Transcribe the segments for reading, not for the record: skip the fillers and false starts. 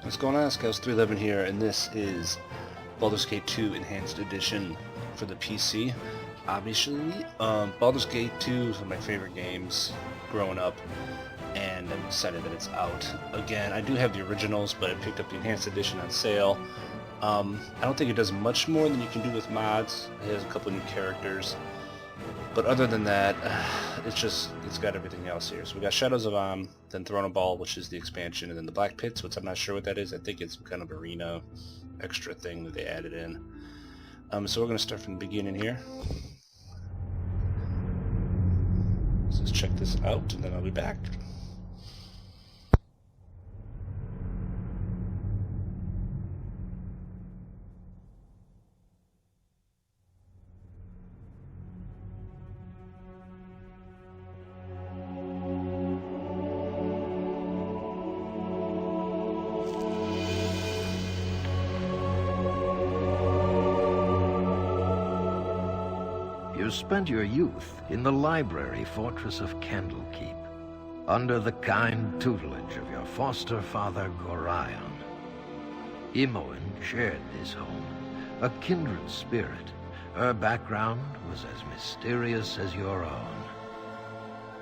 What's going on, Scouts311 here, and this is Baldur's Gate 2 Enhanced Edition for the PC. Obviously, Baldur's Gate 2 is one of my favorite games growing up, and I'm excited that it's out. Again, I do have the originals, but I picked up the Enhanced Edition on sale. I don't think it does much more than you can do with mods. It has a couple new characters, but other than that, it's got everything else here. So we got Shadows of Am, then Throne of Ball, which is the expansion, and then the Black Pits, which I'm not sure what that is. I think it's some kind of arena extra thing that they added in. So we're going to start from the beginning here. Let's just check this out, and then I'll be back. You spent your youth in the library fortress of Candlekeep, under the kind tutelage of your foster father Gorion. Imoen shared this home, a kindred spirit. Her background was as mysterious as your own.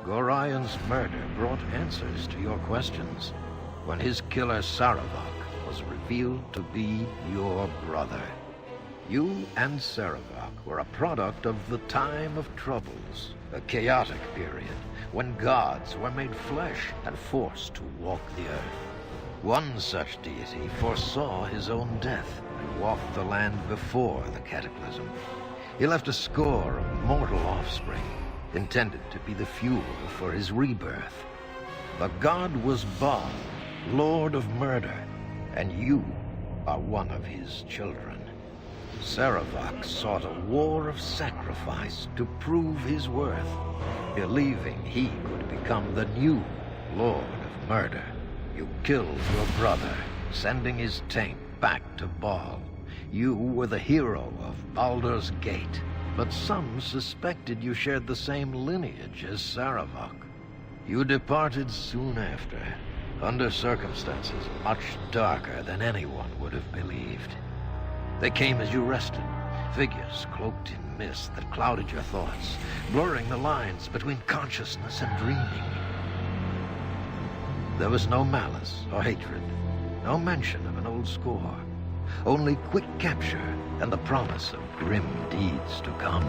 Gorion's murder brought answers to your questions when his killer Saravak was revealed to be your brother. You and Saravak were a product of the time of troubles, a chaotic period when gods were made flesh and forced to walk the earth. One such deity foresaw his own death and walked the land before the cataclysm. He left a score of mortal offspring, intended to be the fuel for his rebirth. The god was Baal, Lord of Murder, and you are one of his children. Saravak sought a war of sacrifice to prove his worth, believing he could become the new Lord of Murder. You killed your brother, sending his taint back to Baal. You were the hero of Baldur's Gate, but some suspected you shared the same lineage as Saravak. You departed soon after, under circumstances much darker than anyone would have believed. They came as you rested, figures cloaked in mist that clouded your thoughts, blurring the lines between consciousness and dreaming. There was no malice or hatred, no mention of an old score, only quick capture and the promise of grim deeds to come.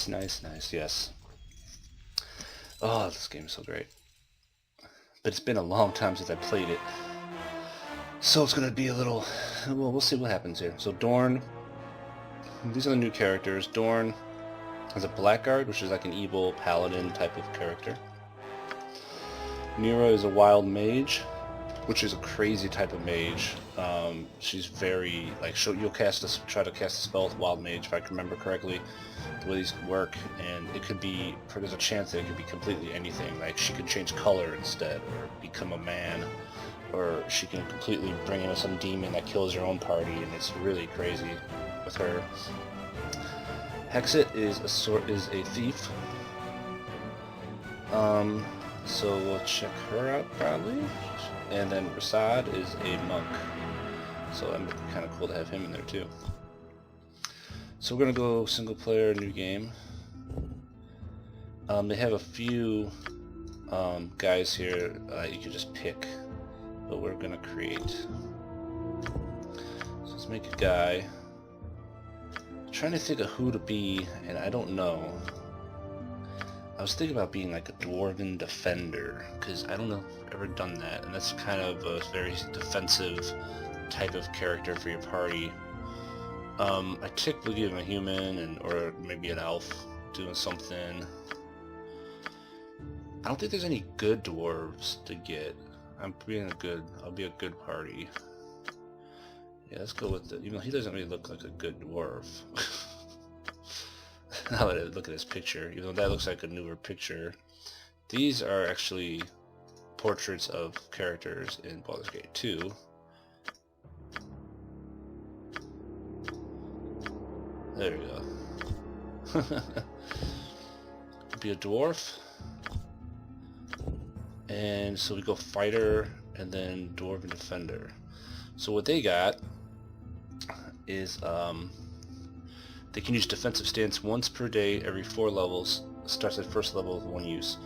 Nice, yes. Oh, this game is so great. But it's been a long time since I played it. So it's going to be a little... Well, we'll see what happens here. So Dorn... These are the new characters. Dorn is a blackguard, which is like an evil paladin type of character. Nira is a wild mage, which is a crazy type of mage. She's very, like, you'll try to cast a spell with wild mage, if I can remember correctly, the way these work, and it could be, there's a chance that it could be completely anything. Like, she could change color instead, or become a man, or she can completely bring in some demon that kills your own party, and it's really crazy with her. Hexit is a thief. So we'll check her out probably. And then Rasad is a monk. So that'd be kind of cool to have him in there too. So we're gonna go single player, new game. They have a few guys here you can just pick, but we're gonna create. So let's make a guy. I'm trying to think of who to be, and I don't know. I was thinking about being like a dwarven defender, because I don't know if I've ever done that, and that's kind of a very defensive type of character for your party. I typically give him a human, or maybe an elf doing something. I don't think there's any good dwarves to get. I'll be a good party. Yeah, let's go with it. Even though he doesn't really look like a good dwarf. Now that I look at his picture, even though that looks like a newer picture, these are actually portraits of characters in Baldur's Gate 2. There we go. Be a dwarf. And so we go fighter and then dwarven defender. So what they got is they can use defensive stance once per day every 4 levels. Starts at first level with 1 use.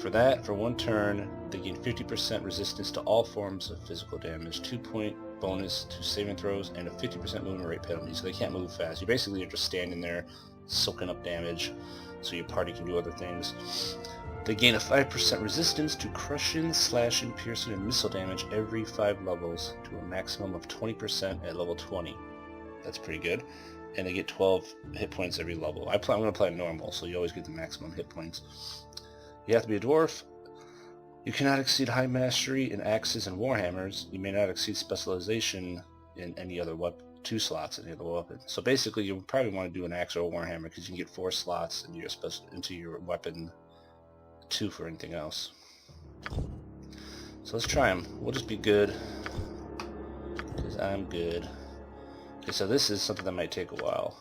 For that, for 1 turn, they gain 50% resistance to all forms of physical damage, 2-point bonus to saving throws, and a 50% movement rate penalty, so they can't move fast. You basically are just standing there soaking up damage so your party can do other things. They gain a 5% resistance to crushing, slashing, piercing, and missile damage every 5 levels to a maximum of 20% at level 20. That's pretty good. And they get 12 hit points every level. I'm going to play normal, so you always get the maximum hit points. You have to be a dwarf. You cannot exceed high mastery in axes and warhammers. You may not exceed specialization in any other 2 slots in any other weapon. So basically, you probably want to do an axe or a warhammer because you can get 4 slots into your weapon, 2 for anything else. So let's try them. We'll just be good because I'm good. Okay, so this is something that might take a while.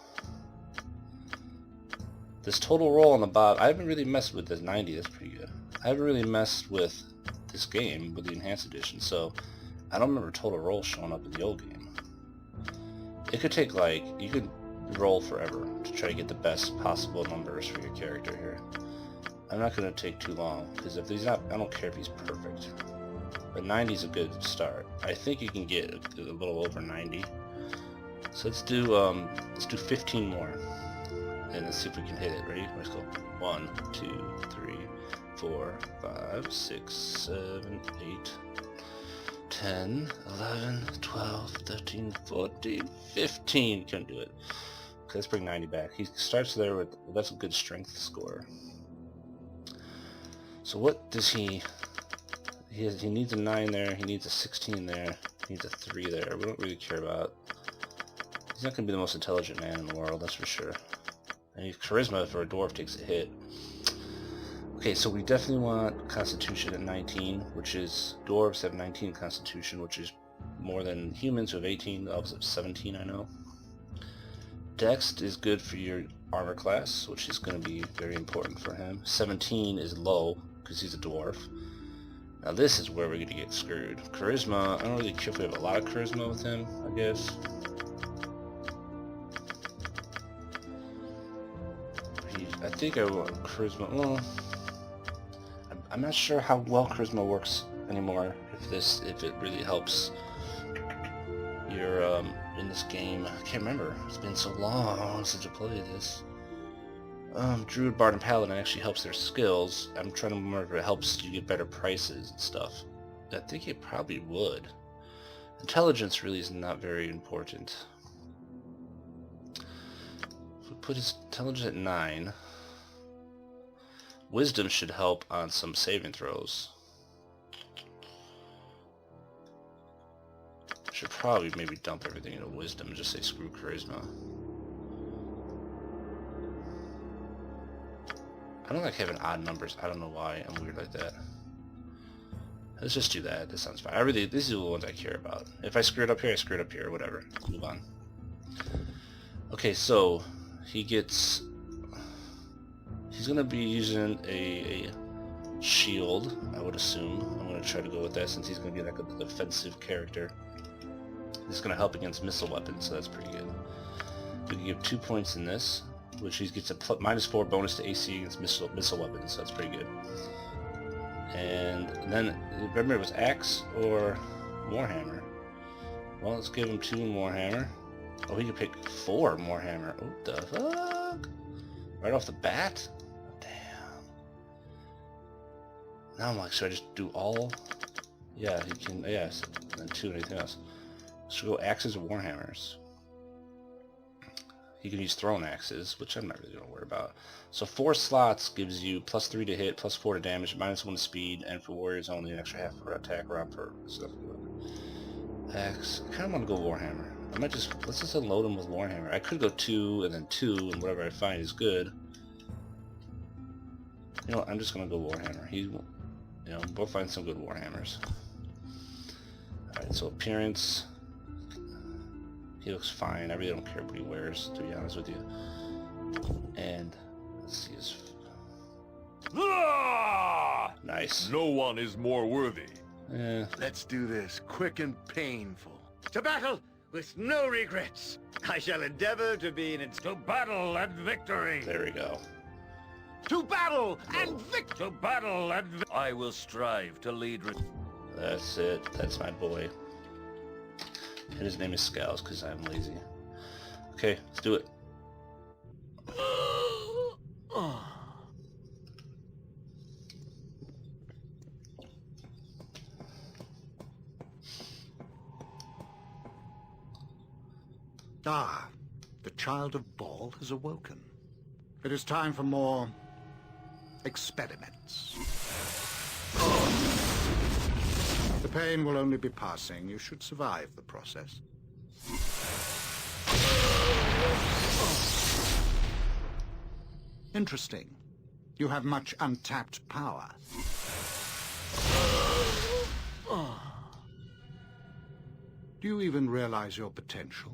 This total roll on the bottom, I haven't really messed with this 90, that's pretty good. I haven't really messed with this game with the Enhanced Edition, so I don't remember total roll showing up in the old game. It could take you could roll forever to try to get the best possible numbers for your character here. I'm not going to take too long, because if he's not, I don't care if he's perfect. But 90 is a good start. I think you can get a little over 90. So let's do 15 more, and let's see if we can hit it. Ready? Let's go. 1, 2, 3, 4, 5, 6, 7, 8, 10, 11, 12, 13, 14, 15. Couldn't do it. Okay, let's bring 90 back. He starts there with, that's a good strength score. So what does he needs a 9 there, he needs a 16 there, he needs a 3 there. We don't really care about. He's not going to be the most intelligent man in the world, that's for sure. And his charisma for a dwarf takes a hit. Okay, so we definitely want Constitution at 19, which is, dwarves have 19 Constitution, which is more than humans who have 18, elves have 17, I know. Dex is good for your armor class, which is going to be very important for him. 17 is low, because he's a dwarf. Now this is where we're going to get screwed. Charisma, I don't really care if we have a lot of charisma with him, I guess. I think I want charisma. Well, I'm not sure how well charisma works anymore. If it really helps your in this game. I can't remember. It's been so long since I played this. Druid, Bard, and Paladin actually helps their skills. I'm trying to remember if it helps you get better prices and stuff. I think it probably would. Intelligence really is not very important. If we put his intelligence at 9, Wisdom should help on some saving throws. Should probably maybe dump everything into Wisdom and just say screw Charisma. I don't like having odd numbers. I don't know why. I'm weird like that. Let's just do that. This sounds fine. These are the ones I care about. If I screw it up here, I screw it up here. Whatever. Move on. Okay, so he gets... He's going to be using a shield, I would assume. I'm going to try to go with that since he's going to be like a defensive character. This is going to help against missile weapons, so that's pretty good. We can give 2 points in this, which he gets a -4 bonus to AC against missile weapons, so that's pretty good. And then, remember it was Axe or Warhammer. Well, let's give him 2 Warhammer. Oh, he can pick 4 Warhammer. What the fuck? Right off the bat? Damn. Now I'm like, should I just do all? Yeah, he can, yes, and 2 anything else. Should we go Axes or Warhammers? You can use thrown axes, which I'm not really going to worry about. So 4 slots gives you +3 to hit, +4 to damage, -1 to speed, and for warriors only an extra half per attack round per stuff. Axe. I kind of want to go Warhammer. I might just, let's just unload him with Warhammer. I could go 2 and then 2, and whatever I find is good. You know what, I'm just going to go Warhammer. We'll find some good Warhammers. Alright, so appearance. He looks fine. I really don't care what he wears, to be honest with you. And let's see his... Nice. No one is more worthy. Yeah. Let's do this, quick and painful. To battle with no regrets. I shall endeavor to be an... To battle and victory. There we go. To battle and victory! To battle and I will strive to lead... That's it. That's my boy. And his name is Scales, because I'm lazy. Okay, let's do it. Ah, the child of Baal has awoken. It is time for more experiments. The pain will only be passing. You should survive the process. Interesting. You have much untapped power. Do you even realize your potential?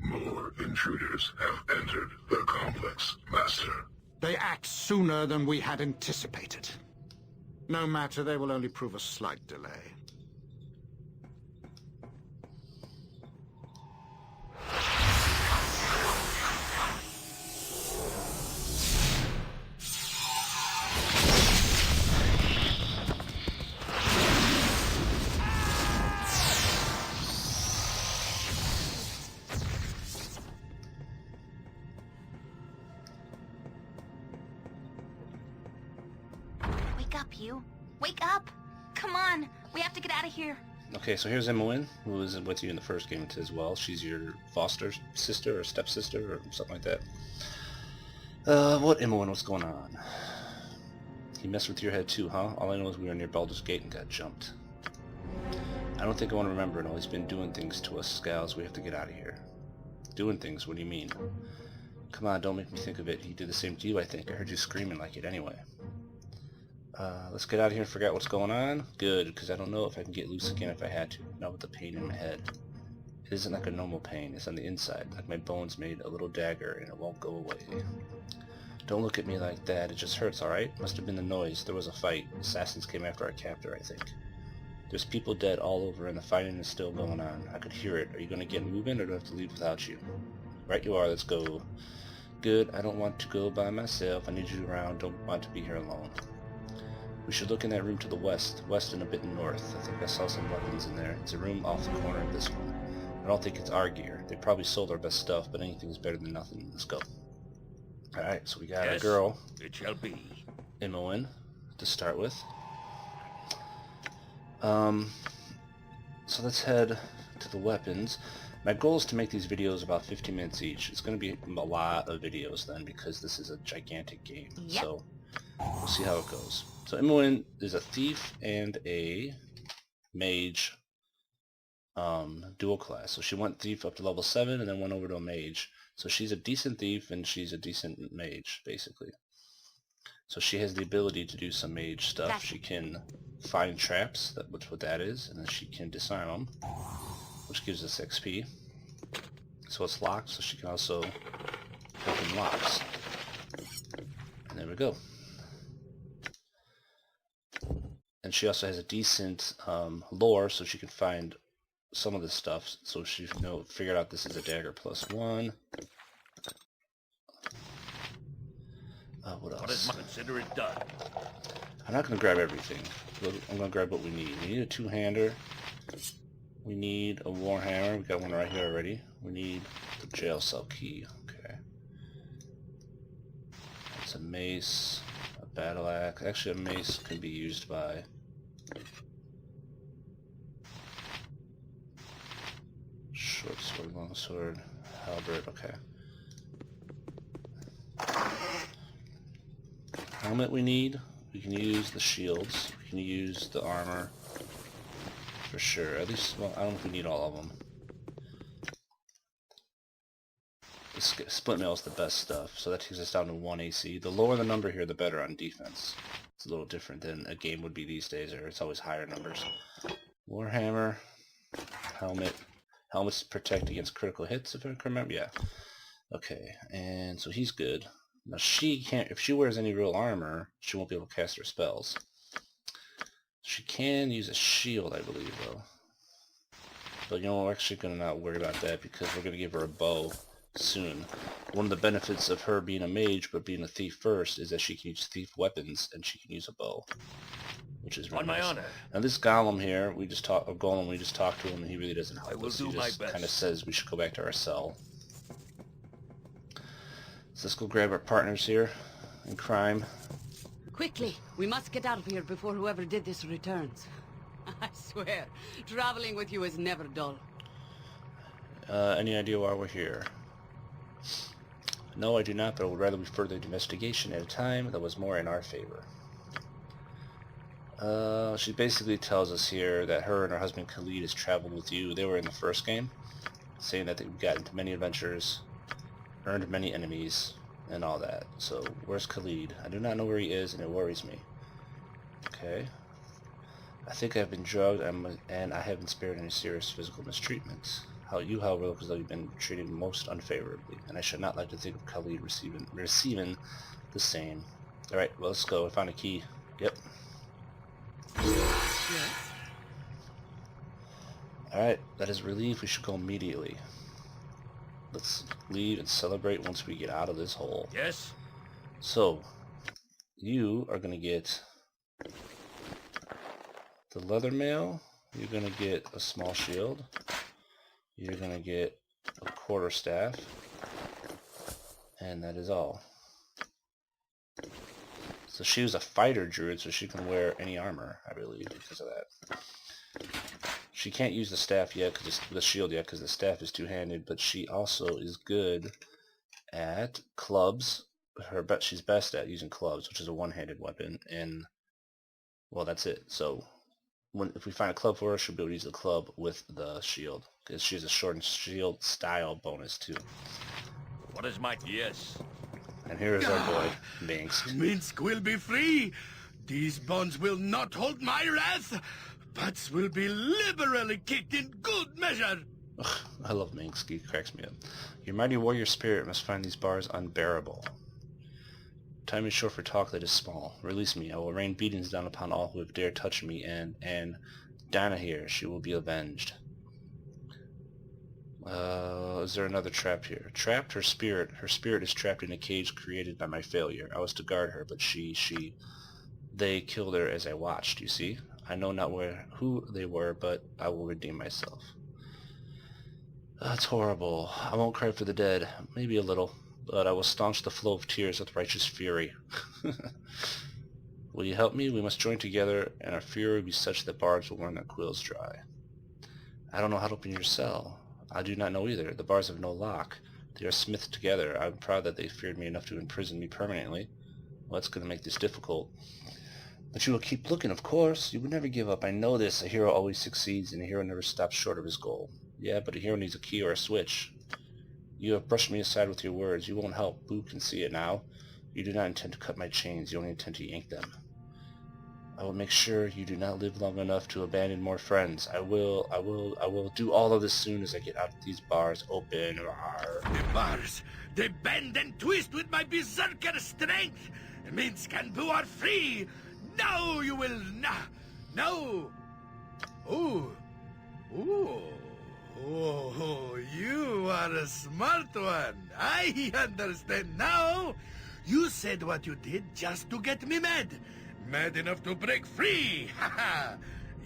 More intruders have entered the complex, Master. They act sooner than we had anticipated. No matter, they will only prove a slight delay. You. Wake up! Come on! We have to get out of here! Okay, so here's Imoen, who was with you in the first game as well. She's your foster sister or stepsister or something like that. What Imoen? What's going on? He messed with your head too, huh? All I know is we were near Baldur's Gate and got jumped. I don't think I want to remember it all. He's been doing things to us, Scales. We have to get out of here. Doing things? What do you mean? Come on, don't make me think of it. He did the same to you, I think. I heard you screaming like it anyway. Let's get out of here and figure out what's going on. Good, because I don't know if I can get loose again if I had to. Not with the pain in my head. It isn't like a normal pain. It's on the inside. Like my bones made a little dagger and it won't go away. Don't look at me like that. It just hurts, alright? Must have been the noise. There was a fight. Assassins came after our captor, I think. There's people dead all over and the fighting is still going on. I could hear it. Are you going to get moving or do I have to leave without you? Right you are. Let's go. Good. I don't want to go by myself. I need you around. Don't want to be here alone. We should look in that room to the west and a bit north. I think I saw some weapons in there. It's a room off the corner of this one. I don't think it's our gear. They probably sold our best stuff, but anything's better than nothing. Let's go. Alright, so we got a girl. It shall be. Imoen, to start with. So let's head to the weapons. My goal is to make these videos about 15 minutes each. It's going to be a lot of videos then because this is a gigantic game. Yep. So we'll see how it goes. So Imoen is a thief and a mage dual class. So she went thief up to level 7 and then went over to a mage. So she's a decent thief and she's a decent mage, basically. So she has the ability to do some mage stuff. Gotcha. She can find traps, which what that is, and then she can disarm them, which gives us XP. So it's locked, so she can also open locks. And there we go. And she also has a decent lore, so she can find some of this stuff. So she figured out this is a dagger +1. What else? Consider it done. I'm not going to grab everything. I'm going to grab what we need. We need a two-hander. We need a warhammer. We got one right here already. We need the jail cell key. Okay. That's a mace, a battle axe. Actually, a mace can be used by short sword, long sword. Halberd, okay. Helmet we need. We can use the shields. We can use the armor. For sure. At least, well, I don't know if we need all of them. The split mail is the best stuff, so that takes us down to 1 AC. The lower the number here, the better on defense. It's a little different than a game would be these days, or it's always higher numbers. Warhammer, helmet. Helmets protect against critical hits, if I can remember. Yeah. Okay, and so he's good. Now she can't, if she wears any real armor, she won't be able to cast her spells. She can use a shield, I believe, though. But you know, we're actually going to not worry about that because we're going to give her a bow soon. One of the benefits of her being a mage but being a thief first is that she can use thief weapons and she can use a bow, which is really On my nice. honor. Now this golem here, we just talked to him and he really doesn't help I will us. do He my just best. kind of says we should go back to our cell. So let's go grab our partners here in crime. Quickly, we must get out of here before whoever did this returns. I swear, traveling with you is never dull. Any idea why we're here? No, I do not, but I would rather we further investigation at a time that was more in our favor. She basically tells us here that her and her husband Khalid has traveled with you. They were in the first game, saying that they've gotten into many adventures, earned many enemies, and all that. So, where's Khalid? I do not know where he is, and it worries me. Okay. I think I've been drugged, and I haven't spared any serious physical mistreatments. However, look as though you've been treated most unfavorably, and I should not like to think of Khalid receiving the same. Alright, well, let's go. I found a key. Yep. Yes? Alright, that is relief. We should go immediately. Let's leave and celebrate once we get out of this hole. Yes? So, you are going to get the leather mail. You're going to get a small shield. You're going to get a quarterstaff. And that is all. So she was a fighter druid, so she can wear any armor, I believe, because of that. She can't use the staff yet, the shield yet, because the staff is two-handed, but she also is good at clubs. She's best at using clubs, which is a one-handed weapon, and, well, that's it. So, if we find a club for her, she'll be able to use the club with the shield, because she has a short shield style bonus, too. What is my... Yes. And here is our boy, Minsk. Minsk will be free. These bonds will not hold my wrath. Butts will be liberally kicked in good measure. Ugh, I love Minsk. He cracks me up. Your mighty warrior spirit must find these bars unbearable. Time is short for talk that is small. Release me. I will rain beatings down upon all who have dared touch me, and Dana here, she will be avenged. Is there another trap here? Trapped? Her spirit is trapped in a cage created by my failure. I was to guard her, but they killed her as I watched, you see? I know not who they were, but I will redeem myself. That's horrible. I won't cry for the dead. Maybe a little, but I will staunch the flow of tears with righteous fury. Will you help me? We must join together, and our fury will be such that barbs will run their quills dry. I don't know how to open your cell. I do not know either. The bars have no lock. They are smithed together. I'm proud that they feared me enough to imprison me permanently. Well, that's going to make this difficult. But you will keep looking, of course. You would never give up. I know this. A hero always succeeds, and a hero never stops short of his goal. Yeah, but a hero needs a key or a switch. You have brushed me aside with your words. You won't help. Boo can see it now. You do not intend to cut my chains. You only intend to yank them. I will make sure you do not live long enough to abandon more friends. I will do all of this soon as I get out of these bars open. The bars, they bend and twist with my berserker strength. Minsk and Boo are free. Now you will no. Ooh. Oh, you are a smart one. I understand now. You said what you did just to get me mad. Mad enough to break free. Haha.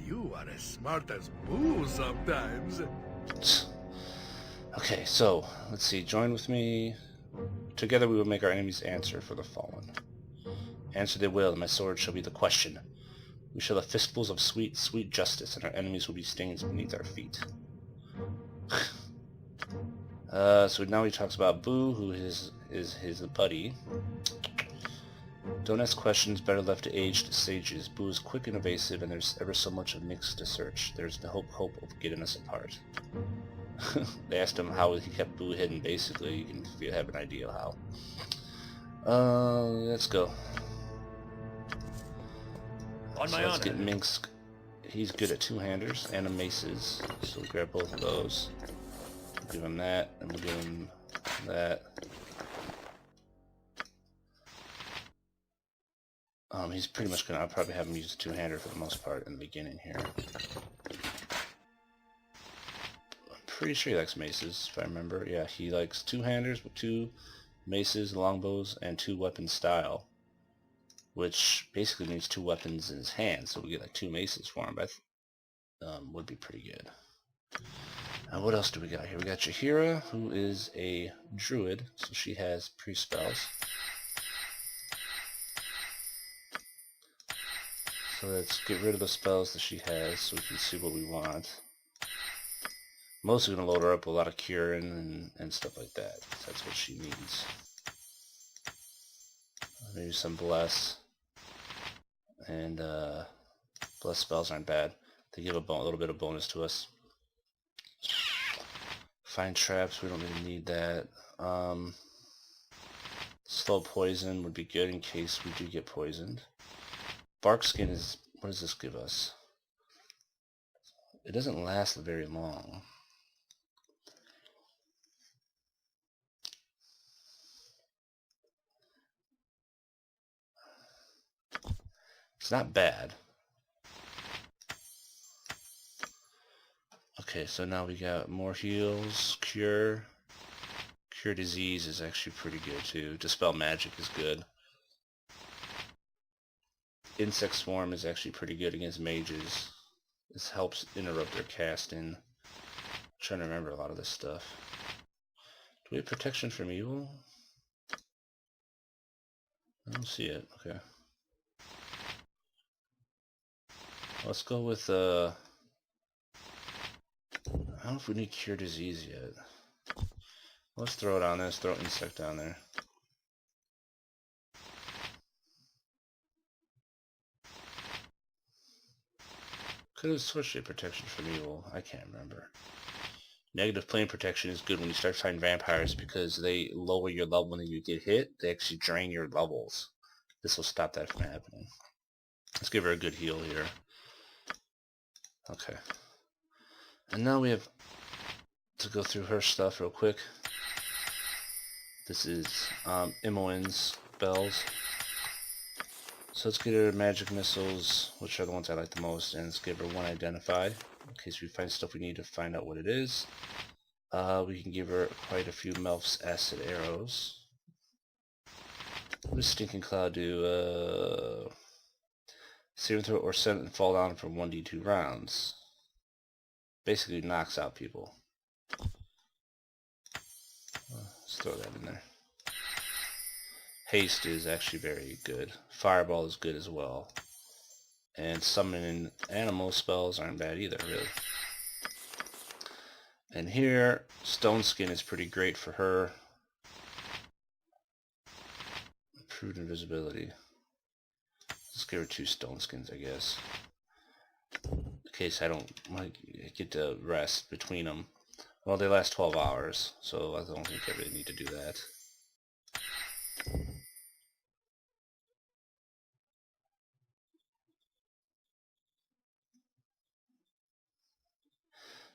You are as smart as Boo sometimes. Okay, so, let's see. Join with me. Together we will make our enemies answer for the fallen. Answer they will, and my sword shall be the question. We shall have fistfuls of sweet, sweet justice, and our enemies will be stains beneath our feet. So now he talks about Boo, who is his buddy. Don't ask questions better left to aged sages. Boo is quick and evasive, and there's ever so much of Nyx to search. There's the hope of getting us apart. They asked him how he kept Boo hidden. Basically, you can have an idea how. Let's go. On So my let's honor. get Minsk. He's good at two-handers and a maces, so we'll grab both of those. We'll give him that, and we'll give him that. He's pretty much gonna. I'll probably have him use a two-hander for the most part in the beginning here. I'm pretty sure he likes maces, if I remember. Yeah, he likes two-handers with two maces, longbows, and two weapon style, which basically means two weapons in his hand. So we get like two maces for him. But would be pretty good. What else do we got here? We got Jahira, who is a druid, so she has pre-spells. So let's get rid of the spells that she has so we can see what we want. Mostly going to load her up with a lot of curing and stuff like that. That's what she needs. Maybe some bless. And bless spells aren't bad. They give a little bit of bonus to us. Find traps, we don't really need that. Slow poison would be good in case we do get poisoned. Bark skin is, what does this give us? It doesn't last very long. It's not bad. Okay, so now we got more heals, cure. Cure disease is actually pretty good too. Dispel magic is good. Insect swarm is actually pretty good against mages. This helps interrupt their casting. I'm trying to remember a lot of this stuff. Do we have protection from evil? I don't see it. Okay. Let's go with I don't know if we need cure disease yet. Let's throw it on there. Let's throw insect on there. Could have switched a protection from evil. I can't remember. Negative plane protection is good when you start fighting vampires because they lower your level when you get hit. They actually drain your levels. This will stop that from happening. Let's give her a good heal here. Okay. And now we have to go through her stuff real quick. This is Imoen's spells. So let's get her magic missiles, which are the ones I like the most, and let's give her one identify, in case we find stuff we need to find out what it is. We can give her quite a few Melf's acid arrows. What does Stinking Cloud do? Searing throw or send and fall down for 1d2 rounds. Basically knocks out people. Let's throw that in there. Haste is actually very good. Fireball is good as well. And summoning animal spells aren't bad either, really. And here, Stone Skin is pretty great for her. Improved invisibility. Let's give her 2 Stone Skins, I guess. In case I don't get to rest between them. Well, they last 12 hours, so I don't think I really need to do that.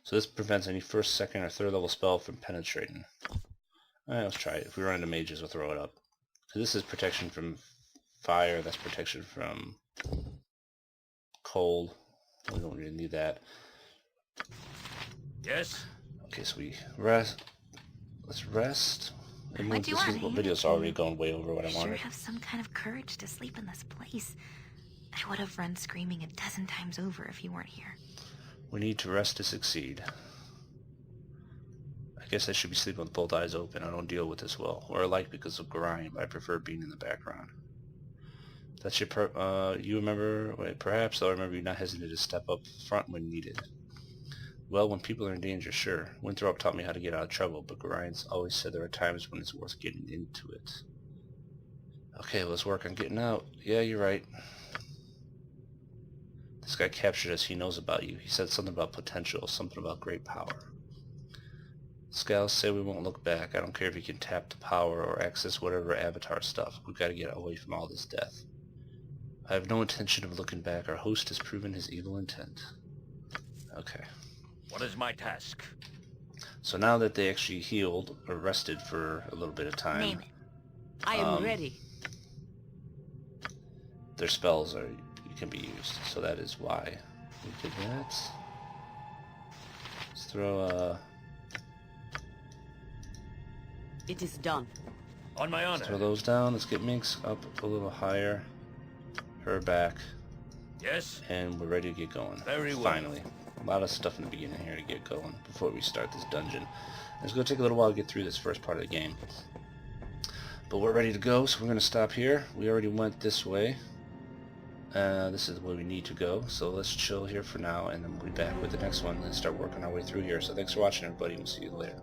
So this prevents any first, second, or third level spell from penetrating. Alright, let's try it. If we run into mages, we'll throw it up. So this is protection from fire, that's protection from cold. We don't really need that. Yes? Okay, so we rest. Let's rest. And What do you this want? video's already going way over what I You sure wanted. have some kind of courage to sleep in this place. I would have run screaming 12 times over if you weren't here. We need to rest to succeed. I guess I should be sleeping with both eyes open. I don't deal with this well. Or I like because of grime. I prefer being in the background. That's your you remember, wait, perhaps I'll remember you not hesitate to step up front when needed. Well, when people are in danger, sure. Winthrop taught me how to get out of trouble, but Gorian's always said there are times when it's worth getting into it. Okay, let's work on getting out. Yeah, you're right. This guy captured us. He knows about you. He said something about potential, something about great power. Scouts say we won't look back. I don't care if you can tap the power or access whatever avatar stuff. We've got to get away from all this death. I have no intention of looking back. Our host has proven his evil intent. Okay. What is my task? So now that they actually healed or rested for a little bit of time, Name it. I am ready. their spells can be used. So that is why we did that. Let's throw It is done. On my honor. throw those down. Let's get Minx up a little higher. Her back. Yes? And we're ready to get going. Very well. Finally. A lot of stuff in the beginning here to get going before we start this dungeon. It's going to take a little while to get through this first part of the game. But we're ready to go, so we're going to stop here. We already went this way. This is where we need to go, so let's chill here for now, and then we'll be back with the next one and start working our way through here. So thanks for watching, everybody, and we'll see you later.